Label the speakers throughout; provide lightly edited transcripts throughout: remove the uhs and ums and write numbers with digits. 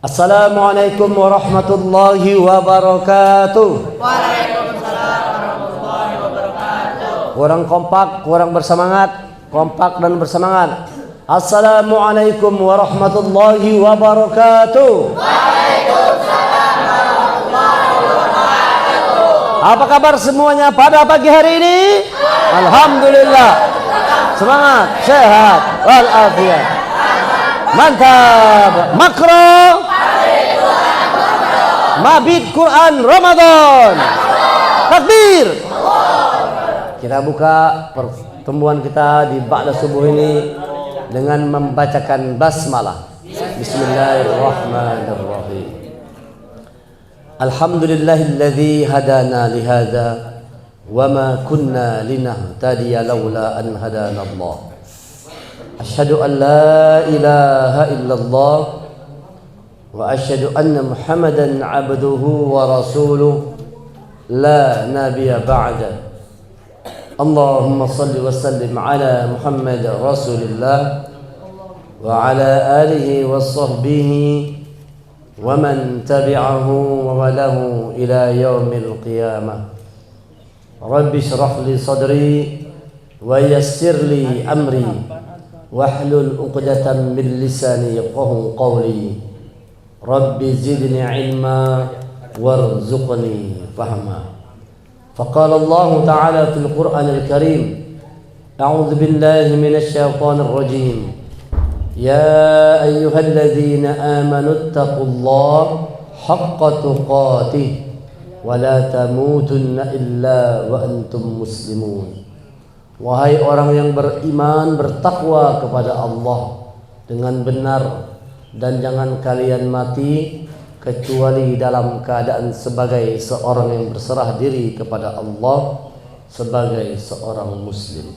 Speaker 1: Assalamualaikum warahmatullahi wabarakatuh.
Speaker 2: Waalaikumsalam warahmatullahi wabarakatuh.
Speaker 1: Kurang kompak, kurang bersemangat. Kompak dan bersemangat. Assalamualaikum warahmatullahi wabarakatuh.
Speaker 2: Waalaikumsalam warahmatullahi wabarakatuh.
Speaker 1: Apa kabar semuanya pada pagi hari ini? Alhamdulillah. Semangat, sehat, walafiat. Mantap. Makro Mabit Quran Ramadan. Takbir. Kita buka pertemuan kita di ba'da subuh ini dengan membacakan basmalah. Bismillahirrahmanirrahim. Alhamdulillahilladzi hadana lihadza wa ma kunna linahtadiya laula an hadana Allah. Asyhadu an la ilaha illallah wa asyhadu anna Muhammadan abduhu wa rasuluh la nabiyya ba'da. Allahumma salli wa sallim ala Muhammad rasulillah wa ala alihi wa sahbihi wa man tabi'ahu wa walahu ila yaumil qiyamah. Rabbi shrah li sadri wa yassir li amri wahlul 'uqdatam min lisani yafqahu qawli. Rabbi zidni ilma warzuqni fahma. Faqala Allah Ta'ala fil Qur'anil Karim, a'udzu billahi minasy syaithanir rajim. Ya ayyuhalladzina amanu taqullaha haqqa tuqatih wa la tamutunna illa wa antum muslimun. Wahai orang yang beriman, bertakwa kepada Allah dengan benar, dan jangan kalian mati kecuali dalam keadaan sebagai seorang yang berserah diri kepada Allah, sebagai seorang muslim.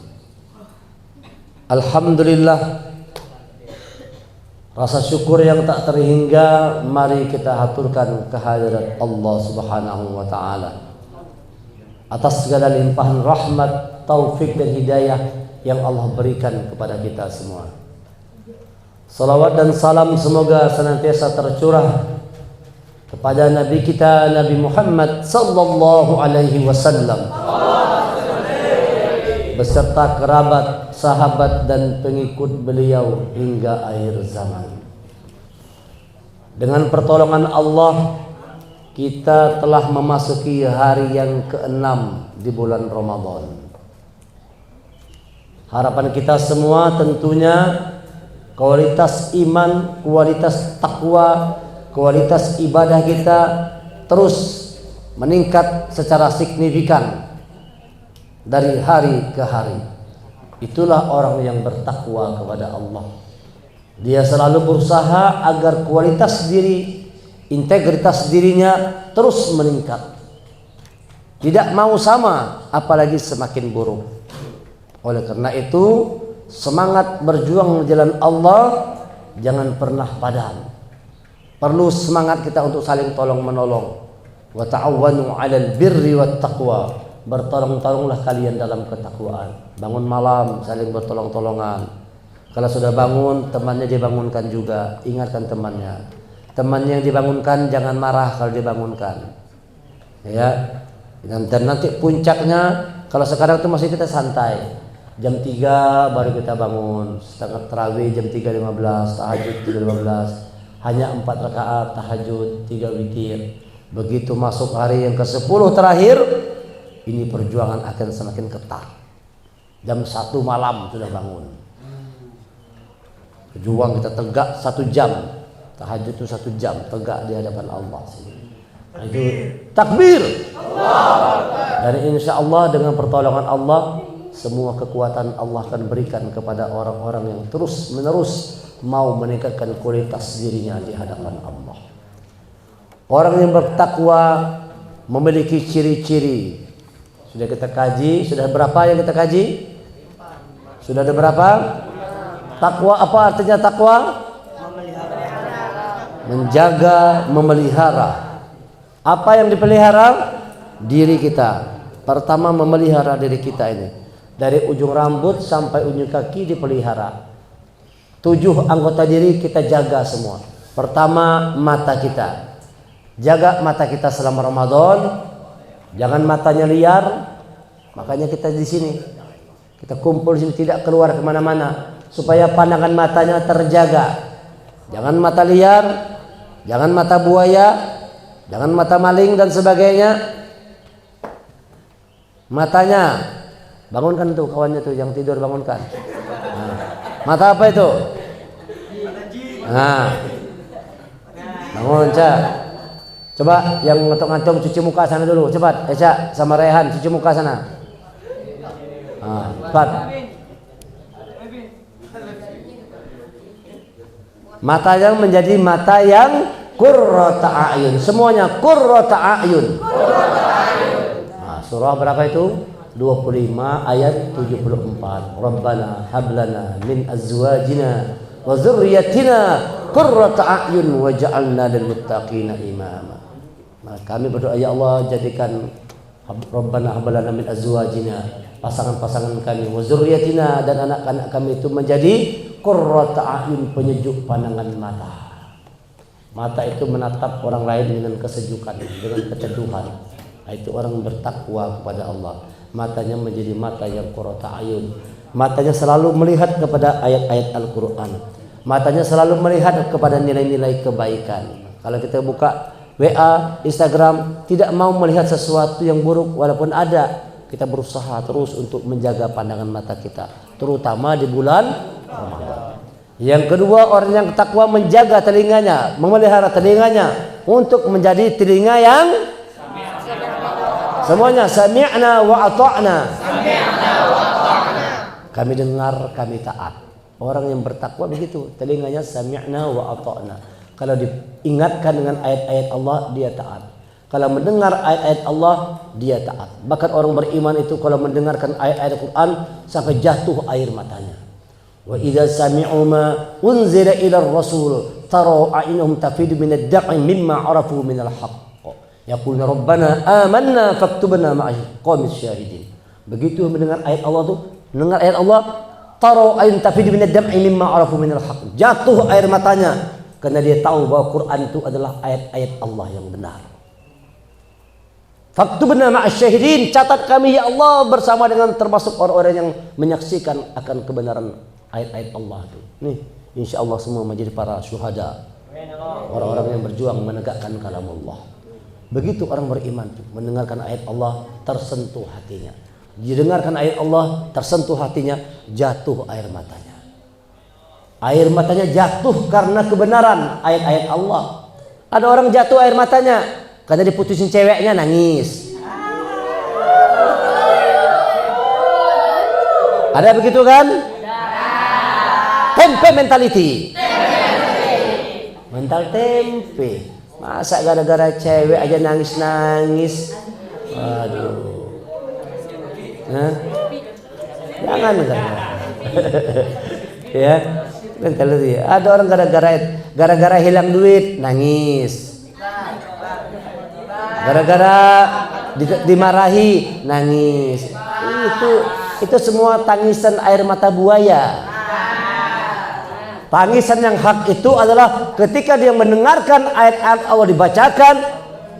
Speaker 1: Alhamdulillah, rasa syukur yang tak terhingga mari kita haturkan kehadirat Allah Subhanahu wa taala atas segala limpahan rahmat, taufik dan hidayah yang Allah berikan kepada kita semua. Salawat dan salam semoga senantiasa tercurah kepada Nabi kita Nabi Muhammad sallallahu alaihi wasallam beserta kerabat, sahabat dan pengikut beliau hingga akhir zaman. Dengan pertolongan Allah kita telah memasuki hari yang ke-6 di bulan Ramadan. Harapan kita semua tentunya kualitas iman, kualitas takwa, kualitas ibadah kita terus meningkat secara signifikan dari hari ke hari. Itulah orang yang bertakwa kepada Allah. Dia selalu berusaha agar kualitas diri, integritas dirinya terus meningkat. Tidak mau sama, apalagi semakin buruk. Oleh karena itu, semangat berjuang di jalan Allah jangan pernah padam. Perlu semangat kita untuk saling tolong menolong. Wa ta'awwanu 'alal birri wat taqwa. Bertolong-tolonglah kalian dalam ketakwaan. Bangun malam saling bertolong-tolongan. Kalau sudah bangun, temannya dibangunkan juga. Ingatkan temannya. Temannya yang dibangunkan jangan marah kalau dibangunkan. Ya. Dan nanti puncaknya, kalau sekarang itu masih kita santai. Jam 3 baru kita bangun, setengah tarawih jam 3.15, tahajud 3.15, hanya 4 rakaat tahajud, 3 witir. Begitu masuk hari yang ke-10 terakhir, ini perjuangan akan semakin ketat. Jam 1 malam sudah bangun. Berjuang kita tegak 1 jam, tahajud itu 1 jam tegak di hadapan Allah. Nah, itu takbir. Dan insya Allah dengan pertolongan Allah, semua kekuatan Allah akan berikan kepada orang-orang yang terus menerus mau meningkatkan kualitas dirinya di hadapan Allah. Orang yang bertakwa memiliki ciri-ciri. Sudah kita kaji, sudah berapa yang kita kaji? Sudah ada berapa? Takwa apa artinya takwa? Menjaga, memelihara. Apa yang dipelihara? Diri kita. Pertama memelihara diri kita ini. Dari ujung rambut sampai ujung kaki dipelihara. 7 anggota diri kita jaga semua. Pertama, mata kita. Jaga mata kita selama Ramadan. Jangan matanya liar. Makanya kita di sini. Kita kumpul di sini, tidak keluar kemana-mana, supaya pandangan matanya terjaga. Jangan mata liar, jangan mata buaya, jangan mata maling dan sebagainya. Matanya, bangunkan tuh kawannya tuh yang tidur, bangunkan. Nah, mata apa itu? Nah, bangun, Cak. Coba yang ngantuk-ngantuk cuci muka sana dulu, cepat. Cak sama Rehan cuci muka sana. Nah, cepat. Mata yang menjadi mata yang qurrata a'yun. Semuanya qurrata a'yun. Nah, surah berapa itu? 25 ayat 74. Rabbana hablana min azwajina wa dzurriyyatina qurrata a'yun waj'alna lil muttaqina imama. Nah, kami berdoa, ya Allah, jadikan Rabbana hablana min azwajina, pasangan-pasangan kami, wa dzurriyyatina, dan anak-anak kami itu menjadi qurrata a'yun, penyejuk pandangan mata. Mata itu menatap orang lain dengan kesejukan, dengan keteduhan. Itu orang bertakwa kepada Allah. Matanya menjadi mata yang qurrata a'yun. Matanya selalu melihat kepada ayat-ayat Al-Quran. Matanya selalu melihat kepada nilai-nilai kebaikan. Kalau kita buka WA, Instagram, tidak mau melihat sesuatu yang buruk walaupun ada. Kita berusaha terus untuk menjaga pandangan mata kita, terutama di bulan Ramadan. Yang kedua, orang yang takwa menjaga telinganya, memelihara telinganya untuk menjadi telinga yang semuanya sami'na wa ata'na. Kami dengar, kami taat. Orang yang bertakwa begitu, telinganya sami'na wa ata'na. Kalau diingatkan dengan ayat-ayat Allah, dia taat. Kalau mendengar ayat-ayat Allah, dia taat. Bahkan orang beriman itu kalau mendengarkan ayat-ayat Al-Quran sampai jatuh air matanya. Wa idza sami'u ma unzila ila ar-rasul tara a'yunuhum tafidu min ad-dam'i mimma 'arafu min al-haqq. Yaquluna rabbana amanna faktubna ma'al qaumis syahidin. Begitu mendengar ayat Allah tuh, mendengar ayat Allah, tara a'yun tafidu min ad-dam'i mimma 'arafu min al-haqq. Jatuh air matanya karena dia tahu bahwa Quran itu adalah ayat-ayat Allah yang benar. Faktubna ma'asy syahidin, catat kami ya Allah bersama dengan termasuk orang-orang yang menyaksikan akan kebenaran ayat-ayat Allah itu. Nih, insyaallah semua menjadi para syuhada. Orang-orang yang berjuang menegakkan kalam Allah. Begitu orang beriman itu, mendengarkan ayat Allah tersentuh hatinya. Didengarkan ayat Allah tersentuh hatinya, jatuh air matanya. Air matanya jatuh karena kebenaran ayat-ayat Allah. Ada orang jatuh air matanya karena diputusin ceweknya, nangis. Ada begitu kan? Tempe mentality. Mental tempe. Masa gara-gara cewek aja nangis-nangis? Aduh. Hah? Jangan kan? Ya. Mentality. Ada orang gara-gara hilang duit nangis. Gara-gara dimarahi nangis. Itu semua tangisan air mata buaya. Tangisan yang hak itu adalah ketika dia mendengarkan ayat-ayat Allah dibacakan,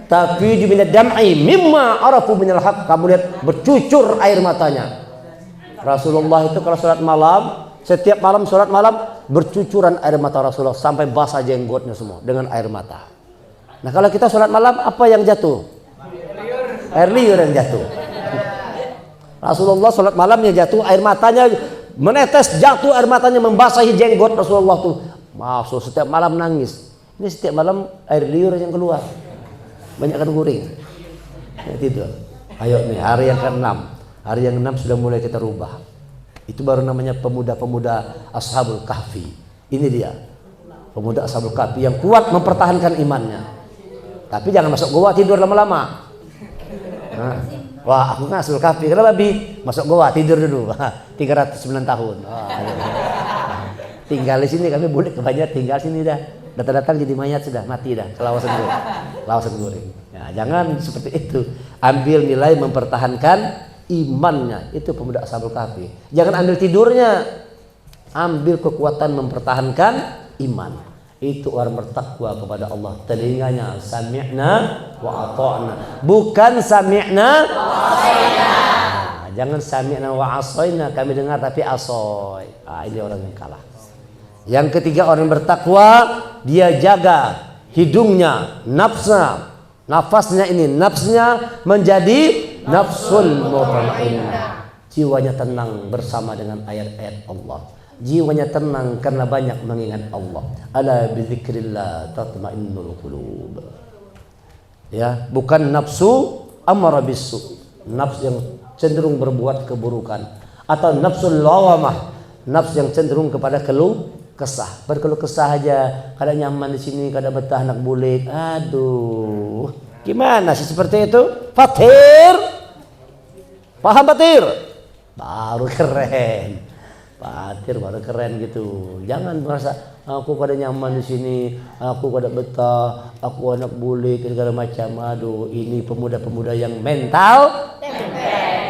Speaker 1: tapi minad dam'i mimma arafu minal haq, kamu lihat bercucur air matanya. Rasulullah itu kalau sholat malam, setiap malam sholat malam bercucuran air mata Rasulullah sampai basah jenggotnya semua dengan air mata. Nah, kalau kita sholat malam apa yang jatuh? Air liur yang jatuh. Rasulullah sholat malam yang jatuh air matanya menetes, jatuh air matanya membasahi jenggot Rasulullah tuh. Masuk setiap malam nangis. Ini setiap malam air liur yang keluar. Banyak kan guring. Ya, tidur. Ayo nih hari yang ke-6. Hari yang ke-6 sudah mulai kita rubah. Itu baru namanya pemuda-pemuda Ashabul Kahfi. Ini dia. Pemuda Ashabul Kahfi yang kuat mempertahankan imannya. Tapi jangan masuk goa tidur lama-lama. Nah, wah, aku nggak Ashabul Kahfi. Kenapa Bi? Masuk goa tidur dulu. 309 tahun. Tinggal di sini, kami boleh kebanyakan tinggal sini dah. Datang-datang jadi mayat sudah, mati dah. Lawasan guring. Ya, jangan seperti itu. Ambil nilai mempertahankan imannya. Itu pemuda Ashabul Kahfi. Jangan ambil tidurnya. Ambil kekuatan mempertahankan iman. Itu orang bertakwa kepada Allah. Telinganya sami'na wa ata'na, bukan sami'na wa asaina. Jangan sami'na wa asaina, kami dengar tapi asoy. Ini orang yang kalah. Yang ketiga, orang bertakwa dia jaga hidungnya, nafasnya ini, nafsnya menjadi nafsul mutmainnah. Jiwanya tenang bersama dengan ayat-ayat Allah. Jiwanya tenang karena banyak mengingat Allah. Ala bizikrillah tatmainnul qulub. Ya, bukan nafsu amara bisu, nafsu yang cenderung berbuat keburukan, atau nafsul lawamah, nafsu yang cenderung kepada keluh kesah. Berkeluh kesah aja, kada nyaman di sini, kada betah nak bulik. Aduh, gimana sih seperti itu? Fatir, paham fatir? Baru keren. Fatir baru keren gitu. Jangan merasa aku kada nyaman di sini, aku kada betah, aku anak bulik segala macam. Aduh, ini pemuda-pemuda yang mental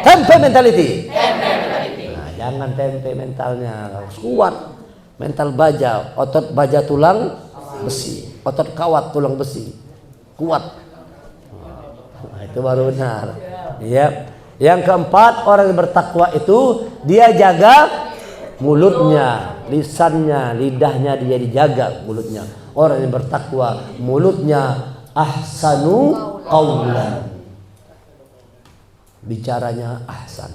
Speaker 1: tempe mentality. Nah, jangan tempe mentalnya, harus kuat. Mental baja, otot baja tulang besi, otot kawat tulang besi, kuat. Nah, itu baru benar. Ya. Yang keempat, orang yang bertakwa itu dia jaga mulutnya, lisannya, lidahnya dia dijaga mulutnya. Orang yang bertakwa mulutnya ahsanu qaulan, bicaranya ahsan,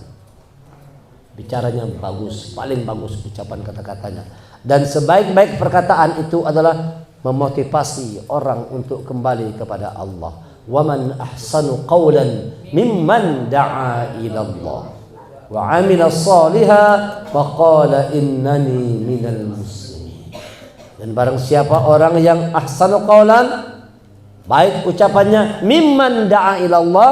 Speaker 1: bicaranya bagus, paling bagus ucapan kata-katanya. Dan sebaik-baik perkataan itu adalah memotivasi orang untuk kembali kepada Allah. Waman ahsanu qaulan mimman da'a ila Allah wa 'amila shalihan wa qala innani minal muslimin. Dan barang siapa orang yang ahsanu qaulan, baik ucapannya, mimman da'a ila Allah,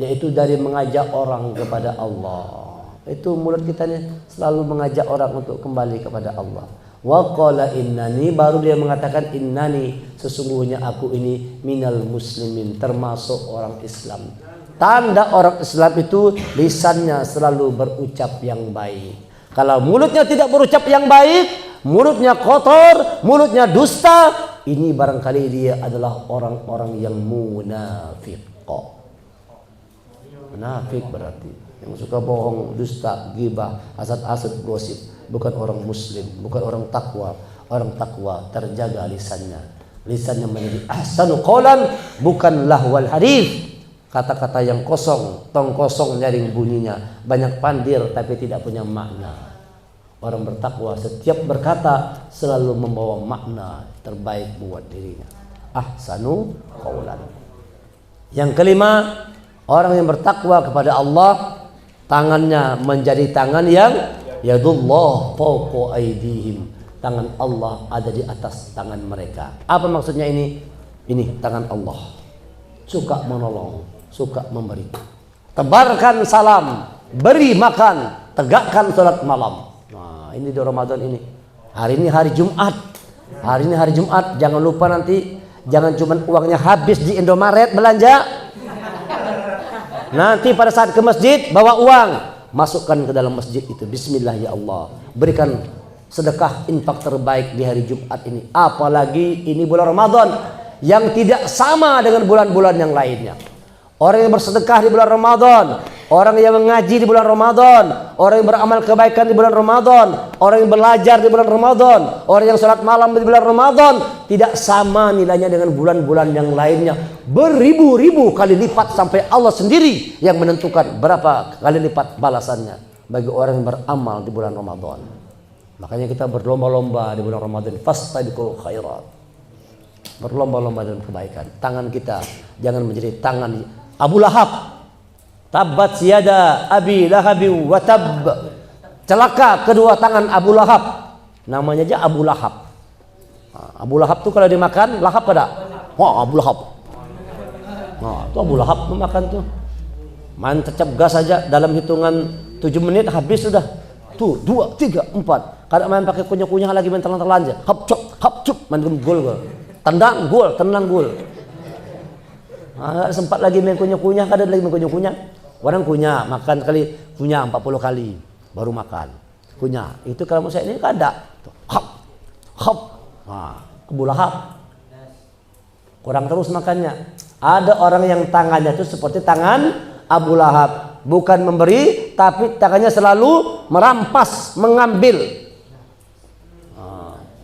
Speaker 1: yaitu dari mengajak orang kepada Allah. Itu mulut kita nih selalu mengajak orang untuk kembali kepada Allah. Wa qala innani, baru dia mengatakan innani, sesungguhnya aku ini minal muslimin, termasuk orang Islam. Tanda orang Islam itu lisannya selalu berucap yang baik. Kalau mulutnya tidak berucap yang baik, mulutnya kotor, mulutnya dusta, ini barangkali dia adalah orang-orang yang munafik. Munafik berarti yang suka bohong, dusta, ghibah, asad-asad, gosip, bukan orang muslim, bukan orang takwa. Orang takwa terjaga lisannya. Lisannya menjadi ahsanu qaulan, bukan lahwal hadis, kata-kata yang kosong, tong kosong nyaring bunyinya, banyak pandir tapi tidak punya makna. Orang bertakwa setiap berkata selalu membawa makna terbaik buat dirinya. Ahsanu qaulan. Yang kelima, orang yang bertakwa kepada Allah, tangannya menjadi tangan yang yadullah fawqa aydihim, tangan Allah ada di atas tangan mereka. Apa maksudnya ini? Ini tangan Allah, suka menolong, suka memberi. Tebarkan salam, beri makan, tegakkan salat malam. Nah, ini di Ramadan ini. Hari ini hari Jumat. Hari ini hari Jumat, jangan lupa nanti, jangan cuma uangnya habis di Indomaret belanja. Nanti pada saat ke masjid bawa uang, masukkan ke dalam masjid itu. Bismillah ya Allah, berikan sedekah infak terbaik di hari Jumat ini. Apalagi ini bulan Ramadan yang tidak sama dengan bulan-bulan yang lainnya. Orang yang bersedekah di bulan Ramadan, orang yang mengaji di bulan Ramadan, orang yang beramal kebaikan di bulan Ramadan, orang yang belajar di bulan Ramadan, orang yang sholat malam di bulan Ramadan, tidak sama nilainya dengan bulan-bulan yang lainnya. Beribu-ribu kali lipat, sampai Allah sendiri yang menentukan berapa kali lipat balasannya bagi orang yang beramal di bulan Ramadan. Makanya kita berlomba-lomba di bulan Ramadan, fastabiqul khairat, berlomba-lomba dalam kebaikan. Tangan kita jangan menjadi tangan Abu Lahab. Tabbat siyada Abi Lahabi wa tab. Celaka kedua tangan Abu Lahab. Namanya aja Abu Lahab. Abu Lahab tuh kalau dimakan lahap pada. Wah, Abu Lahab. Nah, itu Abu Lahab memakan tuh. Main tancap gas saja dalam hitungan 7 menit habis sudah. Tuh 2, 3, 4. Kadang main pakai kunyah-kunyah lagi, main telan-telan aja. Hap cup main gol. Tendang gol. Nggak sempat lagi main kunyah-kunyah, kadang lagi main kunyah-kunyah. Orang kunyah, makan kali kunyah 40 kali baru makan. Kunyah. Itu kalau saya ini kada. Hap. Nah, Abu Lahab. Kurang terus makannya. Ada orang yang tangannya itu seperti tangan Abu Lahab. Bukan memberi, tapi tangannya selalu merampas, mengambil.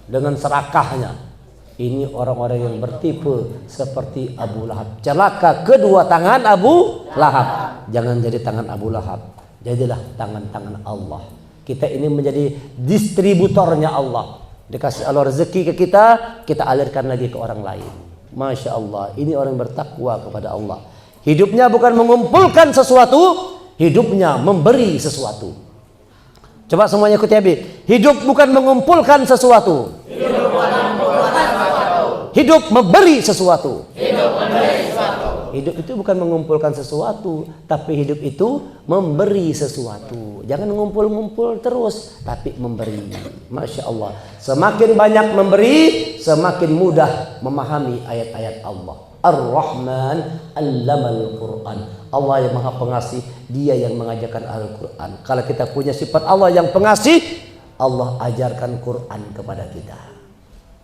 Speaker 1: Dengan serakahnya. Ini orang-orang yang bertipe seperti Abu Lahab. Celaka kedua tangan Abu Lahab. Jangan jadi tangan Abu Lahab. Jadilah tangan-tangan Allah. Kita ini menjadi distributornya Allah. Dikasih Allah rezeki ke kita, kita alirkan lagi ke orang lain. Masya Allah, ini orang bertakwa kepada Allah. Hidupnya bukan mengumpulkan sesuatu, hidupnya memberi sesuatu. Coba semuanya ikuti Habib. Hidup bukan mengumpulkan sesuatu, hidup memberi sesuatu. Hidup itu bukan mengumpulkan sesuatu, tapi hidup itu memberi sesuatu. Jangan ngumpul-ngumpul terus, tapi memberi. Masya Allah. Semakin banyak memberi, semakin mudah memahami ayat-ayat Allah. Ar-Rahman Allamal Quran. Allah yang maha pengasih, dia yang mengajarkan Al-Quran. Kalau kita punya sifat Allah yang pengasih, Allah ajarkan Quran kepada kita.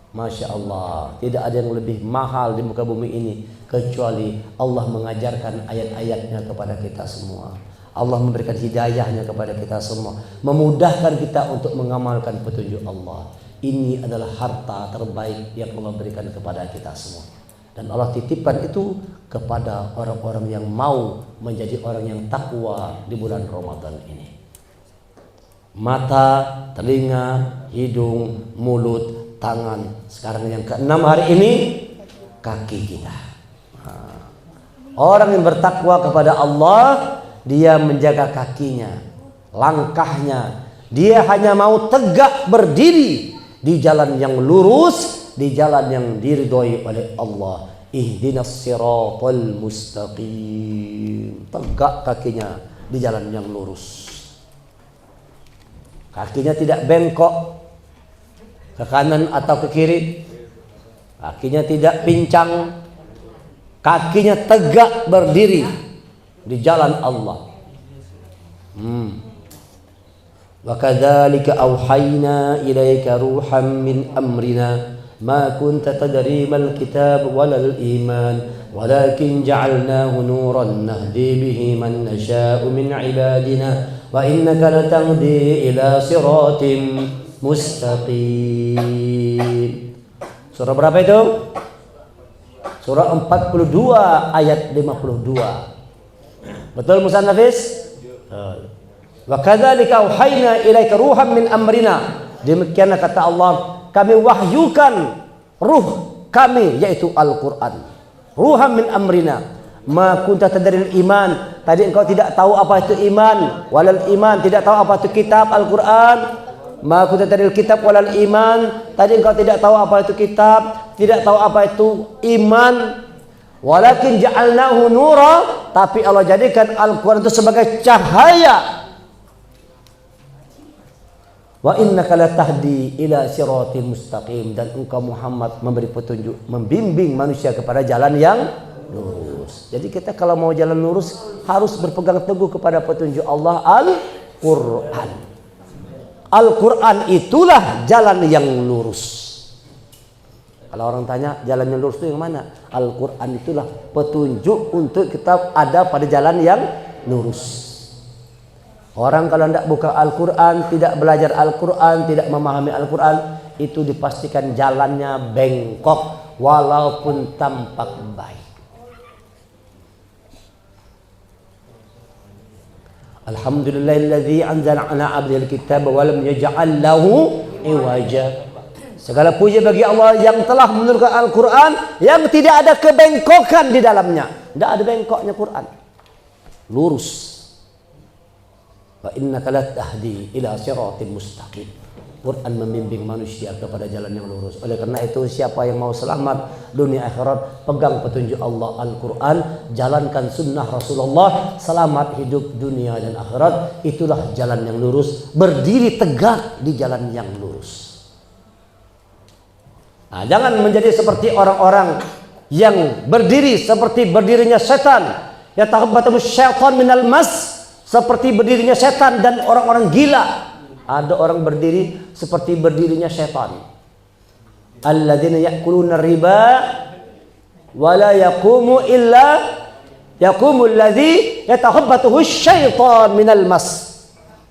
Speaker 1: Masya Allah, tidak ada yang lebih mahal di muka bumi ini kecuali Allah mengajarkan ayat-ayatnya kepada kita semua. Allah memberikan hidayahnya kepada kita semua, memudahkan kita untuk mengamalkan petunjuk Allah. Ini adalah harta terbaik yang Allah berikan kepada kita semua. Dan Allah titipkan itu kepada orang-orang yang mau menjadi orang yang takwa di bulan Ramadan ini. Mata, telinga, hidung, mulut, tangan. Sekarang yang keenam hari ini, kaki kita. Orang yang bertakwa kepada Allah, dia menjaga kakinya, langkahnya. Dia hanya mau tegak berdiri di jalan yang lurus, di jalan yang diridhoi oleh Allah. Ihdinas siratal mustaqim. Tegak kakinya di jalan yang lurus. Kakinya tidak bengkok ke kanan atau ke kiri. Kakinya tidak pincang. Kakinya tegak berdiri di jalan Allah. Wa kadzalika auhayna ilaika ruham min amrina ma kunta tadri mal kitab walal iman walakin ja'alnahu nuran nahdi bihi man nasha'u min ibadina wa innaka latahdi ila siratim mustaqim. Surah berapa itu? Surah 42 ayat 52. Betul Musa Nafis? Wa kadzalika auhayna ilaika ruham min amrina. Demikianlah kata Allah, kami wahyukan ruh kami yaitu Al-Qur'an. Ruham min amrina. Ma kunta tadril iman. Tadi engkau tidak tahu apa itu iman, walal iman, tidak tahu apa itu kitab Al-Qur'an. Ma kunta tadril kitab walal iman. Tadi engkau tidak tahu apa itu kitab, tidak tahu apa itu iman. Walakin ja'alnahu nura, tapi Allah jadikan Al-Quran itu sebagai cahaya. Wa innaka latahdi ila siratil mustaqim, dan engkau Muhammad memberi petunjuk, membimbing manusia kepada jalan yang lurus. Jadi kita kalau mau jalan lurus harus berpegang teguh kepada petunjuk Allah Al-Quran. Al-Quran itulah jalan yang lurus. Kalau orang tanya jalan yang lurus itu yang mana? Al-Quran itulah petunjuk untuk kita ada pada jalan yang lurus. Orang kalau tidak buka Al-Quran, tidak belajar Al-Quran, tidak memahami Al-Quran, itu dipastikan jalannya bengkok walaupun tampak baik. Alhamdulillahilladzi anzala ala 'abdihil kitaba wa lam yaj'al lahu iwaja. Segala puji bagi Allah yang telah menurunkan Al-Quran yang tidak ada kebengkokan di dalamnya. Tidak ada bengkoknya Quran. Lurus. Wa innaka latahdi ila siratil mustaqim. Quran membimbing manusia kepada jalan yang lurus. Oleh karena itu siapa yang mau selamat dunia akhirat, pegang petunjuk Allah Al-Quran, jalankan sunnah Rasulullah, selamat hidup dunia dan akhirat. Itulah jalan yang lurus. Berdiri tegak di jalan yang lurus. Nah, jangan menjadi seperti orang-orang yang berdiri seperti berdirinya setan. Ya takhabbatu syaitan minal mas, seperti berdirinya setan dan orang-orang gila. Ada orang berdiri seperti berdirinya setan. alladzina ya'kuluna riba wa la yaqumu illa yaqumul ladzi yatakhabbathu syaitan minal mas.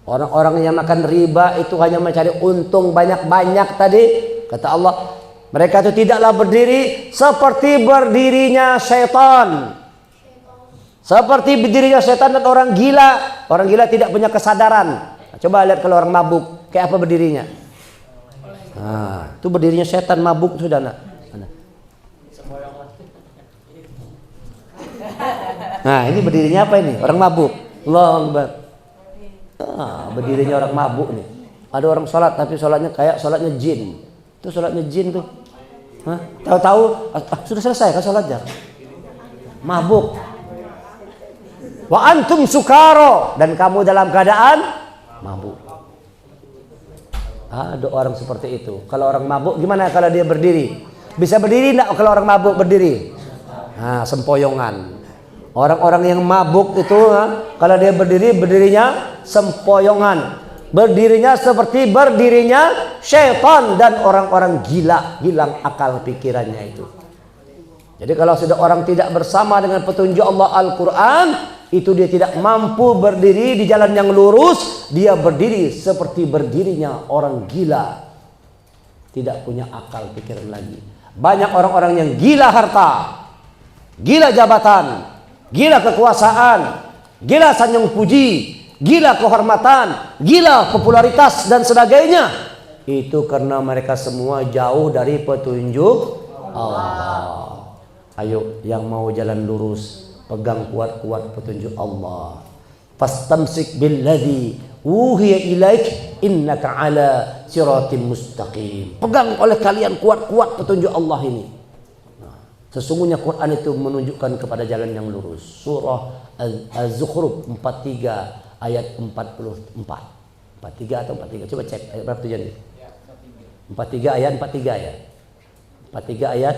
Speaker 1: Orang-orang yang makan riba itu hanya mencari untung banyak-banyak tadi. Kata Allah, mereka itu tidaklah berdiri seperti berdirinya syaitan. Seperti berdirinya syaitan dan orang gila. Orang gila tidak punya kesadaran. Coba lihat kalau orang mabuk, kayak apa berdirinya? Nah, itu berdirinya syaitan mabuk sudah nak. Nah, ini berdirinya apa ini? Orang mabuk. Allahu Akbar. Berdirinya orang mabuk nih. Ada orang sholat tapi sholatnya kayak sholatnya jin. Itu sholatnya jin tuh. Tahu-tahu sudah selesai kan sholatnya. Mabuk. Wa antum sukaro, dan kamu dalam keadaan mabuk. Ada orang seperti itu. Kalau orang mabuk gimana kalau dia berdiri? Bisa berdiri enggak kalau orang mabuk berdiri? Nah, sempoyongan. Orang-orang yang mabuk itu kalau dia berdiri, berdirinya sempoyongan. Berdirinya seperti berdirinya syaitan dan orang-orang gila, hilang akal pikirannya itu. Jadi kalau sudah orang tidak bersama dengan petunjuk Allah Al-Quran, itu dia tidak mampu berdiri di jalan yang lurus. Dia berdiri seperti berdirinya orang gila, tidak punya akal pikiran lagi. Banyak orang-orang yang gila harta, gila jabatan, gila kekuasaan, gila sanjung puji, gila kehormatan, gila popularitas dan sebagainya. Itu karena mereka semua jauh dari petunjuk Allah. Ayo yang mau jalan lurus, pegang kuat-kuat petunjuk Allah. Fastamsik billadzi uhiya ilaik innaka ala siratim mustaqim. Pegang oleh kalian kuat-kuat petunjuk Allah ini. Sesungguhnya Quran itu menunjukkan kepada jalan yang lurus. Surah Az-Zukhruf 43 ayat 44. 43 atau 43? Coba cek ayat berapa tujuan ini? 43 ayat 43 ya. 43 ayat.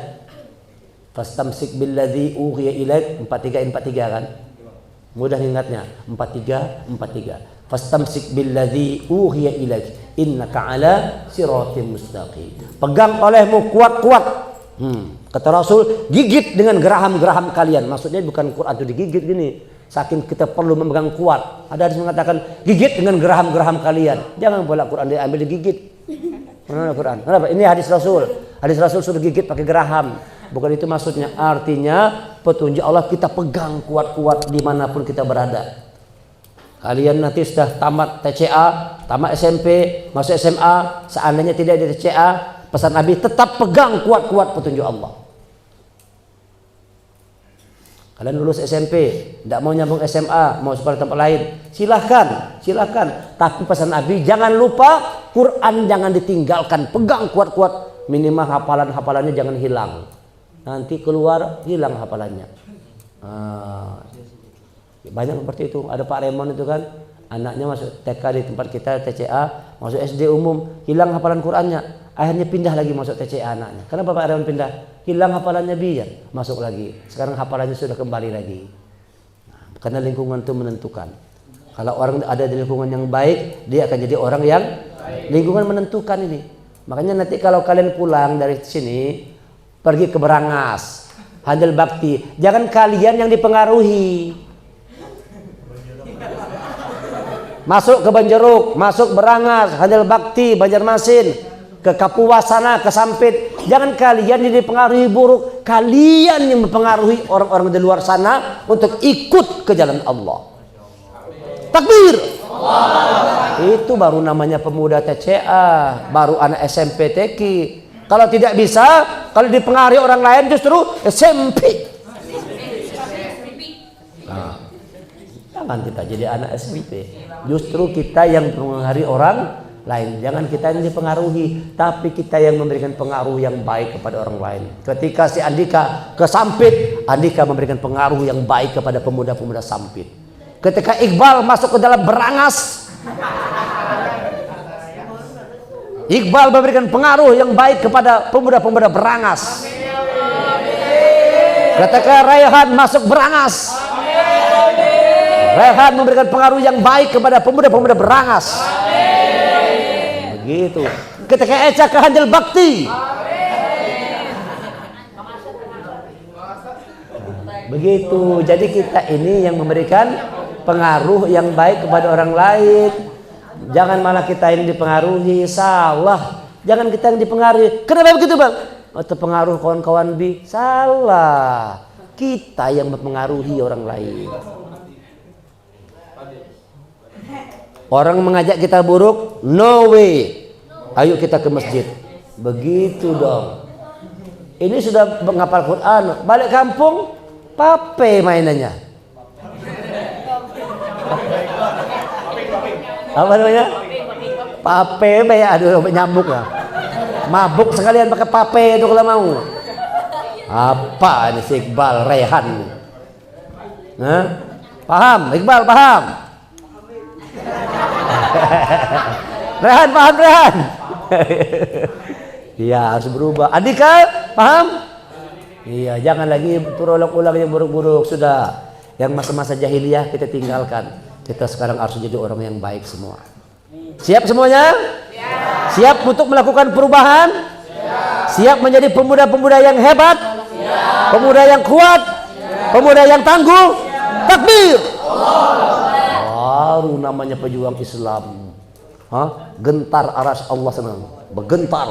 Speaker 1: Fastamsik billadzi uhiya ilaik 43 kan? Mudah ingatnya. 43. Fastamsik billadzi uhiya ilaik innaka ala siratim mustaqim. Pegang olehmu kuat-kuat. Kata Rasul, gigit dengan geraham-geraham kalian. Maksudnya bukan Quran itu digigit gini. Saking kita perlu memegang kuat. Ada hadis mengatakan gigit dengan geraham-geraham kalian. Jangan bola Quran diambil digigit. Mana Quran? Kenapa? Ini hadis Rasul. Hadis Rasul suruh gigit pakai geraham. Bukan itu maksudnya. Artinya petunjuk Allah kita pegang kuat-kuat dimanapun kita berada. Kalian nanti sudah tamat TCA, tamat SMP, masuk SMA. Seandainya tidak ada TCA, pesan Nabi tetap pegang kuat-kuat petunjuk Allah. Kalian lulus SMP, tidak mau nyambung SMA, mau sekolah tempat lain, silahkan. Tapi pesan Nabi jangan lupa Quran jangan ditinggalkan, pegang kuat-kuat. Minimal hafalannya jangan hilang. Nanti keluar hilang hafalannya. Banyak seperti itu. Ada Pak Remon itu kan, anaknya masuk TK di tempat kita TCA, masuk SD umum, hilang hafalan Qurannya. Akhirnya pindah lagi masuk TCA anaknya. Kenapa Pak Remon pindah? Hilang hafalannya biar masuk lagi. Sekarang hafalannya sudah kembali lagi. Karena lingkungan itu menentukan. Kalau orang ada di lingkungan yang baik, dia akan jadi orang yang lingkungan menentukan ini. Makanya nanti kalau kalian pulang dari sini, pergi ke Berangas, Handel Bakti, jangan kalian yang dipengaruhi. Masuk ke Banjaruk, masuk Berangas, Handel Bakti, Banjarmasin, ke Kapuasana, ke Sampit. Jangan kalian yang dipengaruhi buruk, kalian yang mempengaruhi orang-orang di luar sana untuk ikut ke jalan Allah. Takbir. Itu baru namanya pemuda TCA, baru anak SMP TK. Kalau tidak bisa, kalau dipengaruhi orang lain justru SMP. Nah, jangan kita jadi anak SMP. Justru kita yang mempengaruhi orang lain. Jangan kita yang dipengaruhi, tapi kita yang memberikan pengaruh yang baik kepada orang lain. Ketika si Andika ke Sampit, Andika memberikan pengaruh yang baik kepada pemuda-pemuda Sampit. Ketika Iqbal masuk ke dalam Berangas, Iqbal memberikan pengaruh yang baik kepada pemuda-pemuda Berangas. Ketika Raihan masuk Berangas, Raihan memberikan pengaruh yang baik kepada pemuda-pemuda Berangas. Begitu. Ketika Eca ke Handel Bakti, Begitu. Jadi kita ini yang memberikan pengaruh yang baik kepada orang lain. Jangan malah kita ini dipengaruhi. Salah. Jangan kita yang dipengaruhi. Kenapa begitu, Bang? Atau pengaruh kawan-kawan B? Salah. Kita yang mempengaruhi orang lain. Orang mengajak kita buruk, no way. Ayo kita ke masjid. Begitu dong. Ini sudah menghafal Quran, balik kampung, pape mainannya. Apa namanya? Pape, ya, aduh nyambuk lah. Mabuk sekalian pakai pape itu kalau mau. Apa ini si Iqbal Rehan? Nah, paham? Iqbal paham? Rehan paham Rehan? Iya harus berubah. Andika paham? Iya jangan lagi berulang-ulang yang buruk-buruk. Sudah yang masa-masa jahiliyah kita tinggalkan. Kita sekarang harus jadi orang yang baik semua. Siap semuanya? Siap untuk melakukan perubahan? Siap menjadi pemuda-pemuda yang hebat? Pemuda yang kuat? Pemuda yang tangguh? Takbir! Baru namanya pejuang Islam. Gentar aras Allah senang, bergentar,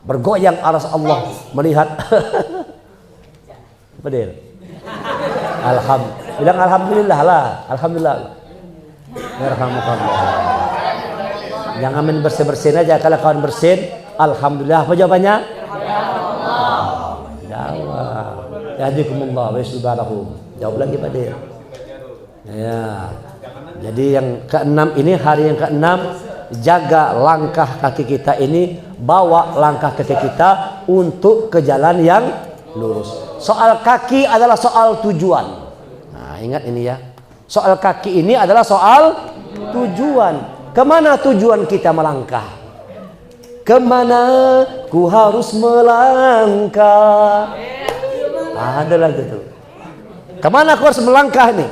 Speaker 1: bergoyang aras Allah melihat. Betul. Bilang alhamdulillah lah, alhamdulillah. Yarhamukallah. Jangan main bersih-bersin aja. Kalau kawan bersin, alhamdulillah. Apa jawabannya? Jawab. Yahdikumullah wa yuslih balahum. Jawab lagi Pak Dir. Ya. Jadi yang keenam ini, hari yang keenam, jaga langkah kaki kita ini, bawa langkah kaki kita untuk ke jalan yang lurus. Soal kaki adalah soal tujuan. Nah, ingat ini ya. Soal kaki ini adalah soal tujuan. Kemana tujuan kita melangkah? Kemana ku harus melangkah? Ada lagi tuh. Kemana aku harus melangkah nih?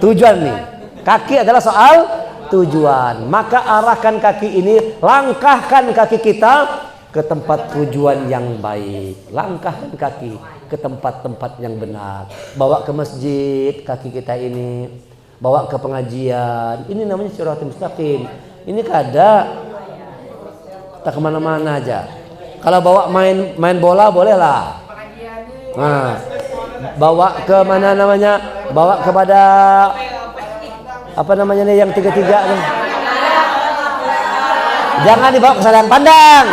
Speaker 1: Tujuan nih. Kaki adalah soal tujuan. Maka arahkan kaki ini, langkahkan kaki kita ke tempat tujuan yang baik. Langkahkan kaki ke tempat-tempat yang benar. Bawa ke masjid kaki kita ini, bawa ke pengajian. Ini namanya siratal mustaqim. Ini kada kita kemana-mana aja. Kalau bawa main bola bolehlah. Nah, bawa ke mana namanya? Bawa kepada apa namanya nih yang tiga-tiga nih? Jangan dibawa ke sadang pandang.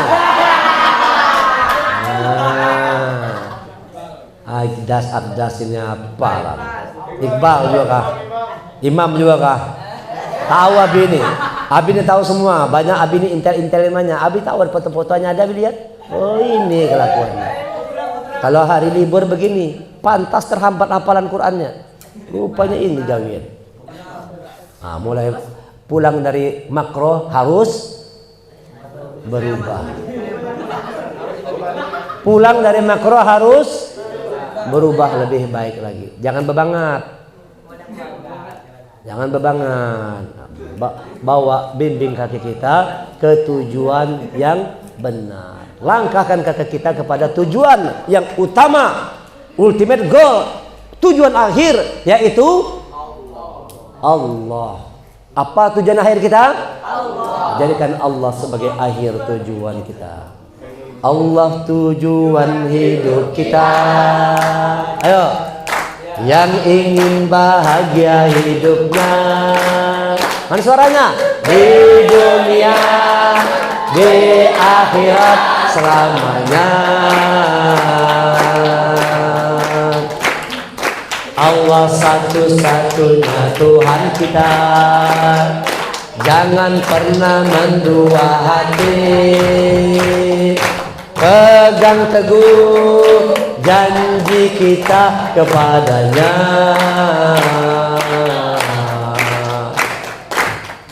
Speaker 1: Abdas ini apa lah? Iqbal juga kah? Imam juga kah? Tahu Abi ini? Abi ini tahu semua. Banyak Abi ini intel-intelimanya. Abi tahu foto-fotonya ada. Abi lihat. Oh ini kelakuannya. Kalau hari libur begini, pantas terhambat hafalan Qurannya. Rupanya ini jawir. Nah, mulai pulang dari makro harus berubah. Pulang dari makro harus berubah lebih baik lagi. Jangan bebangat. Jangan bebangat. Bawa bimbing kaki kita ke tujuan yang benar. Langkahkan kaki kita kepada tujuan yang utama, ultimate goal, tujuan akhir, yaitu Allah. Apa tujuan akhir kita? Allah. Jadikan Allah sebagai akhir tujuan kita. Allah tujuan hidup kita. Ayo. Yang ingin bahagia hidupnya. Mana suaranya? Di dunia, di akhirat selamanya. Allah satu-satunya Tuhan kita. Jangan pernah mendua hati. Pegang teguh janji kita kepadanya.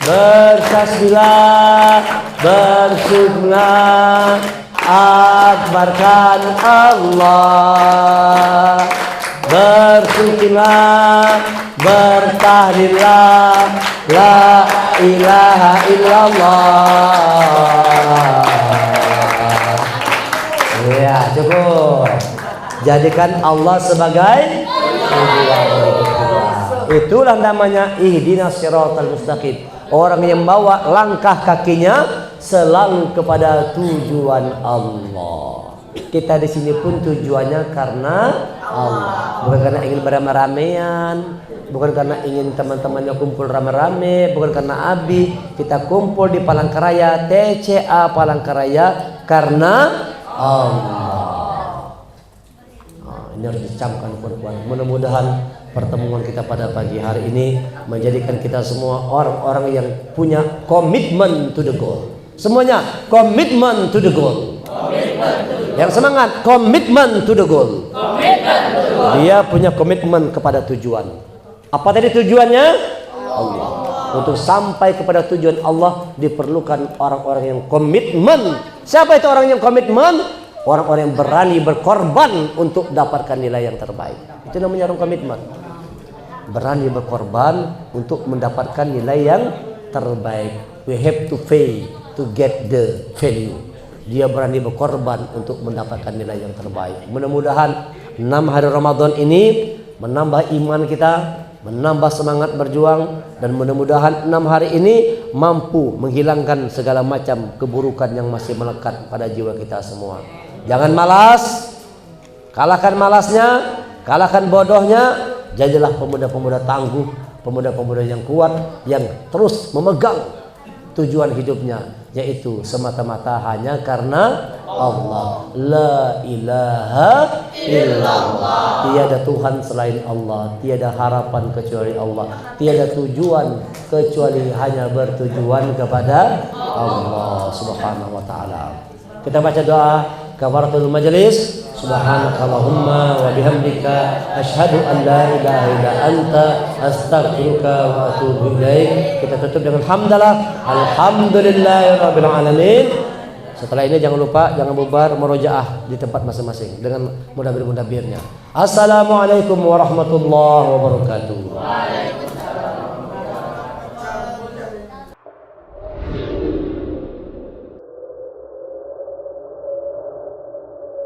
Speaker 1: Bertasbihlah, bersyukurlah, akbarkan Allah. Bersyukurlah, bertahlillah, la ilaha illallah. Ya cukup. Jadikan Allah sebagai tujuan hidup kita. Itulah namanya ihdinas siratal mustaqim. Orang yang bawa langkah kakinya selalu kepada tujuan Allah. Kita di sini pun tujuannya karena Allah, bukan karena ingin beramai-ramaian, bukan karena ingin teman-temannya kumpul rame-rame, bukan karena abi. Kita kumpul di Palangkaraya, TCA Palangkaraya karena Allah. Ini harus dicamkan kawan-kawan. Mudah-mudahan pertemuan kita pada pagi hari ini menjadikan kita semua orang-orang yang punya komitmen to the goal. Semuanya komitmen to the goal. Yang semangat komitmen to the goal. Dia punya komitmen kepada tujuan. Apa tadi tujuannya? Allah. Untuk sampai kepada tujuan Allah diperlukan orang-orang yang komitmen. Siapa itu orang yang komitmen? Orang-orang yang berani berkorban untuk dapatkan nilai yang terbaik. Itu namanya orang komitmen. Berani berkorban untuk mendapatkan nilai yang terbaik. We have to pay to get the value. Dia berani berkorban untuk mendapatkan nilai yang terbaik. Mudah-mudahan 6 hari Ramadan ini menambah iman kita, menambah semangat berjuang, dan mudah-mudahan 6 hari ini mampu menghilangkan segala macam keburukan yang masih melekat pada jiwa kita semua. Jangan malas, kalahkan malasnya, kalahkan bodohnya. Jadilah pemuda-pemuda tangguh, pemuda-pemuda yang kuat, yang terus memegang tujuan hidupnya, yaitu semata-mata hanya karena Allah. La ilaha illallah. Tiada Tuhan selain Allah, tiada harapan kecuali Allah, tiada tujuan kecuali hanya bertujuan kepada Allah Subhanahu wa taala. Kita baca doa kafaratul majelis. Subhanakallahumma wa bihamdika asyhadu an la ilaha illa anta astaghfiruka wa atubu ilaik. Kita tutup dengan hamdalah alhamdulillahirabbil alamin. Setelah ini jangan lupa, jangan bubar, murojaah di tempat masing-masing dengan mudah-mudahan. Assalamualaikum warahmatullahi wabarakatuh.